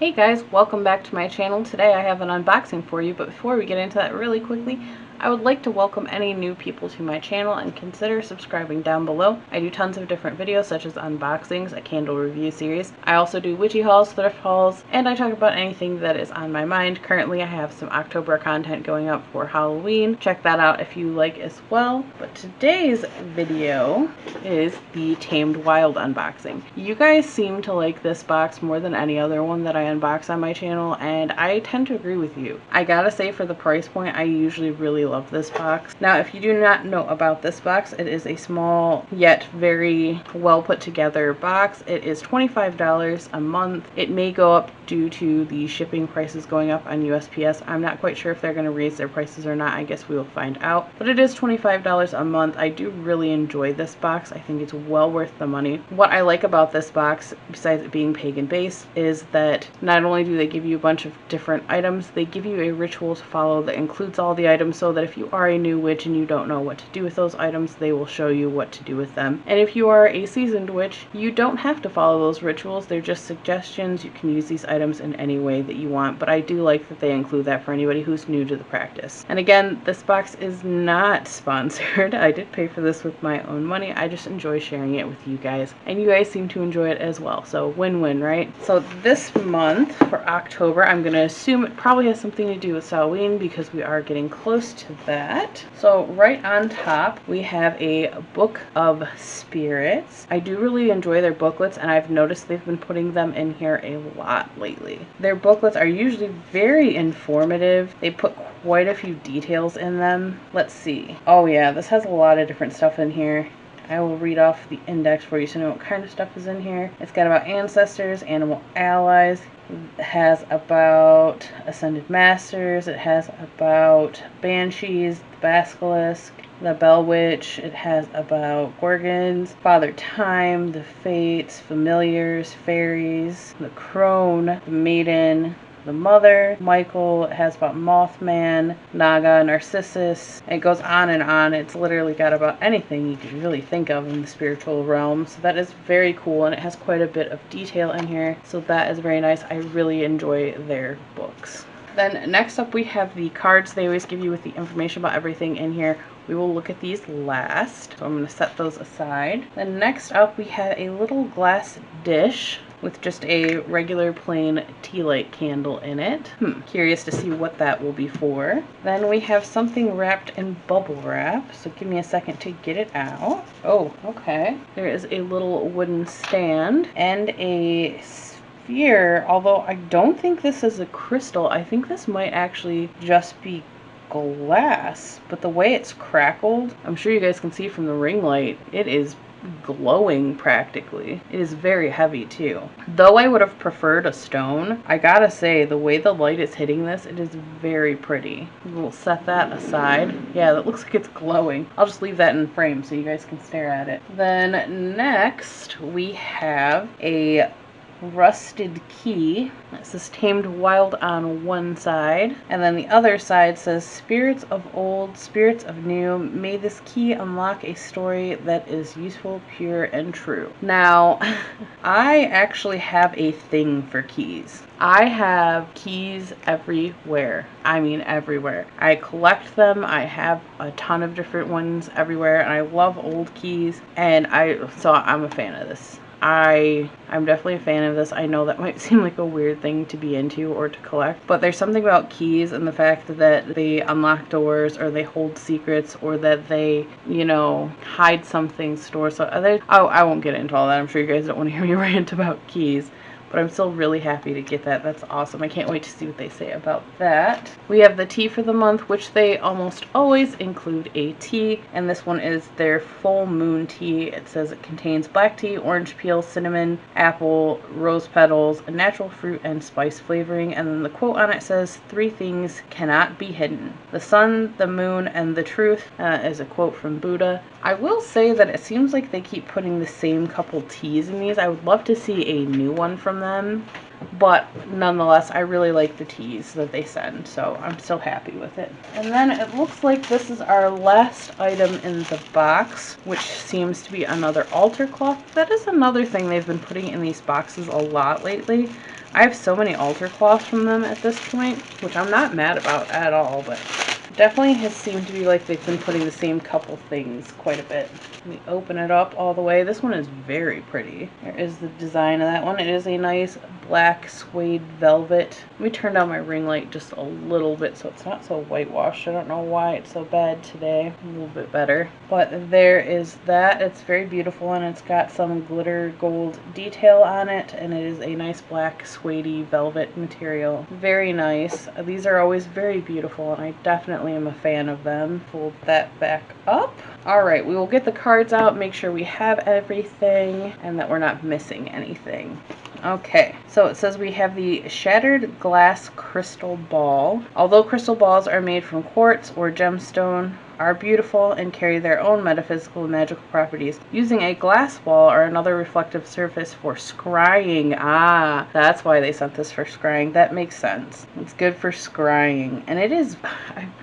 Hey guys, welcome back to my channel. Today I have an unboxing for you, but before we get into that really quickly, I would like to welcome any new people to my channel and consider subscribing down below. I do tons of different videos such as unboxings, a candle review series. I also do witchy hauls, thrift hauls, and I talk about anything that is on my mind. Currently I have some October content going up for Halloween. Check that out if you like as well. But today's video is the Tamed Wild unboxing. You guys seem to like this box more than any other one that I unbox on my channel, and I tend to agree with you. I gotta say, for the price point, I usually really love this box. Now, if you do not know about this box, it is a small yet very well put together box. It is $25 a month. It may go up due to the shipping prices going up on USPS. I'm not quite sure if they're going to raise their prices or not. I guess we will find out. But it is $25 a month. I do really enjoy this box. I think it's well worth the money. What I like about this box, besides it being pagan based, is that not only do they give you a bunch of different items, they give you a ritual to follow that includes all the items, so that if you are a new witch and you don't know what to do with those items, they will show you what to do with them. And if you are a seasoned witch, you don't have to follow those rituals. They're just suggestions. You can use these items in any way that you want, but I do like that they include that for anybody who's new to the practice. And again, this box is not sponsored. I did pay for this with my own money. I just enjoy sharing it with you guys, and you guys seem to enjoy it as well, so win-win, right? So this month for October, I'm gonna assume it probably has something to do with Halloween because we are getting close to that. So right on top we have a Book of Spirits. I do really enjoy their booklets, and I've noticed they've been putting them in here a lot lately. Their booklets are usually very informative. They put quite a few details in them. Let's see. Oh yeah, this has a lot of different stuff in here. I will read off the index for you so you know what kind of stuff is in here. It's got about ancestors, animal allies. It has about ascended masters. It has about banshees, the basilisk, the Bell Witch. It has about gorgons, Father Time, the fates, familiars, fairies, the crone, the maiden, the mother, Michael. It has about Mothman, Naga, Narcissus. It goes on and on. It's literally got about anything you could really think of in the spiritual realm. So that is very cool, and it has quite a bit of detail in here. So that is very nice. I really enjoy their books. Then next up we have the cards they always give you with the information about everything in here. We will look at these last, so I'm going to set those aside. Then next up we have a little glass dish with just a regular plain tea light candle in it. Curious to see what that will be for. Then we have something wrapped in bubble wrap, so give me a second to get it out. Oh, okay. There is a little wooden stand and a sphere, although I don't think this is a crystal. I think this might actually just be glass, but the way it's crackled, I'm sure you guys can see from the ring light, it is glowing practically. It is very heavy too. Though I would have preferred a stone, I gotta say the way the light is hitting this, it is very pretty. We'll set that aside. Yeah, that looks like it's glowing. I'll just leave that in frame so you guys can stare at it. Then next we have a rusted key. It says Tamed Wild on one side, and then the other side says Spirits of old, spirits of new, may this key unlock a story that is useful, pure, and true. Now, I actually have a thing for keys. I have keys everywhere. I mean everywhere. I collect them. I have a ton of different ones everywhere, and I love old keys, and so I'm a fan of this. I'm definitely a fan of this. I know that might seem like a weird thing to be into or to collect, but there's something about keys and the fact that they unlock doors, or they hold secrets, or that they, you know, hide something, store something. I won't get into all that. I'm sure you guys don't want to hear me rant about keys, but I'm still really happy to get that. That's awesome. I can't wait to see what they say about that. We have the tea for the month, which they almost always include a tea, and this one is their full moon tea. It says it contains black tea, orange peel, cinnamon, apple, rose petals, a natural fruit and spice flavoring, and then the quote on it says, 3 things cannot be hidden: the sun, the moon, and the truth, is a quote from Buddha. I will say that it seems like they keep putting the same couple teas in these. I would love to see a new one from them, but nonetheless, I really like the teas that they send, so I'm still happy with it. And then it looks like this is our last item in the box, which seems to be another altar cloth. That is another thing they've been putting in these boxes a lot lately. I have so many altar cloths from them at this point, which I'm not mad about at all, but definitely has seemed to be like they've been putting the same couple things quite a bit. Let me open it up all the way. This one is very pretty. There is the design of that one. It is a nice black suede velvet. Let me turn down my ring light just a little bit so it's not so whitewashed. I don't know why it's so bad today. A little bit better. But there is that. It's very beautiful, and it's got some glitter gold detail on it, and it is a nice black suede velvet material. Very nice. These are always very beautiful, and I definitely am a fan of them. Fold that back up. Alright, we will get the cards out, make sure we have everything, and that we're not missing anything. Okay, so it says we have the Shattered Glass Crystal Ball. Although crystal balls are made from quartz or gemstone, are beautiful and carry their own metaphysical and magical properties. Using a glass ball or another reflective surface for scrying. Ah, that's why they sent this for scrying. That makes sense. It's good for scrying. And it is,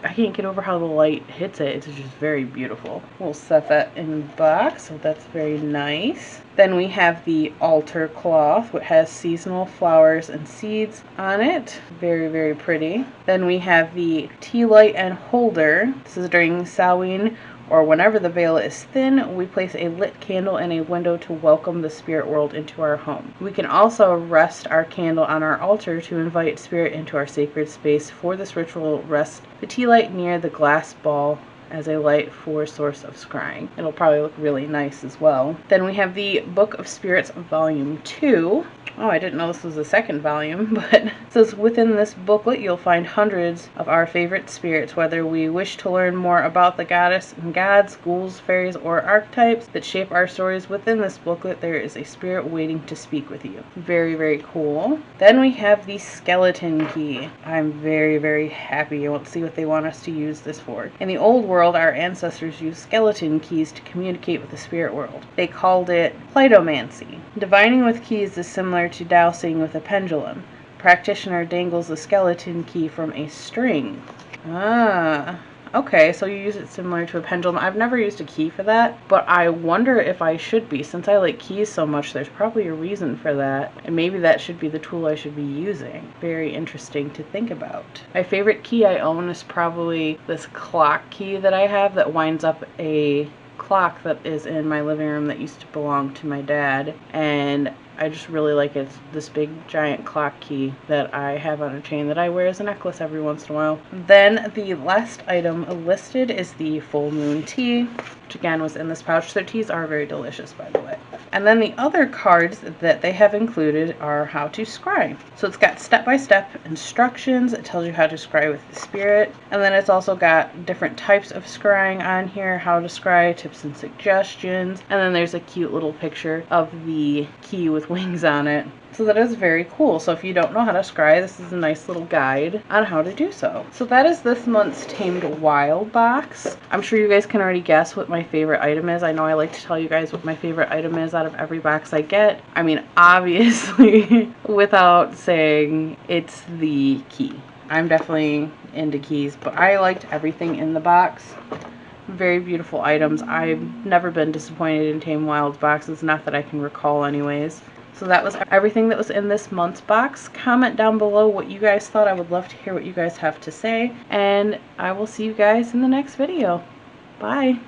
I can't get over how the light hits it. It's just very beautiful. We'll set that in the box, so that's very nice. Then we have the altar cloth, which has seasonal flowers and seeds on it. Very, very pretty. Then we have the tea light and holder. This is during Samhain, or whenever the veil is thin, we place a lit candle in a window to welcome the spirit world into our home. We can also rest our candle on our altar to invite spirit into our sacred space. For this ritual, rest the tea light near the glass ball as a light for source of scrying. It'll probably look really nice as well. Then we have the Book of Spirits Volume 2. Oh, I didn't know this was the second volume, but it says within this booklet you'll find hundreds of our favorite spirits. Whether we wish to learn more about the goddess and gods, ghouls, fairies, or archetypes that shape our stories within this booklet, there is a spirit waiting to speak with you. Very, very cool. Then we have the skeleton key. I'm very, very happy. I want to see what they want us to use this for. In the old world, our ancestors used skeleton keys to communicate with the spirit world. They called it Platomancy. Divining with keys is similar to dowsing with a pendulum. The practitioner dangles the skeleton key from a string. Ah, okay, so you use it similar to a pendulum. I've never used a key for that, but I wonder if I should be. Since I like keys so much, there's probably a reason for that, and maybe that should be the tool I should be using. Very interesting to think about. My favorite key I own is probably this clock key that I have that winds up a clock that is in my living room that used to belong to my dad, and I just really like it. It's this big giant clock key that I have on a chain that I wear as a necklace every once in a while. Then the last item listed is the Full Moon Tea, which again was in this pouch. Their teas are very delicious, by the way. And then the other cards that they have included are how to scry. So it's got step-by-step instructions. It tells you how to scry with the spirit. And then it's also got different types of scrying on here, how to scry, tips and suggestions. And then there's a cute little picture of the key with wings on it. So that is very cool. So if you don't know how to scry, this is a nice little guide on how to do so. So that is this month's Tamed Wild box. I'm sure you guys can already guess what my favorite item is. I know I like to tell you guys what my favorite item is out of every box I get. I mean, obviously, without saying, it's the key. I'm definitely into keys, but I liked everything in the box. Very beautiful items. I've never been disappointed in Tamed Wild's boxes, not that I can recall anyways. So that was everything that was in this month's box. Comment down below what you guys thought. I would love to hear what you guys have to say. And I will see you guys in the next video. Bye.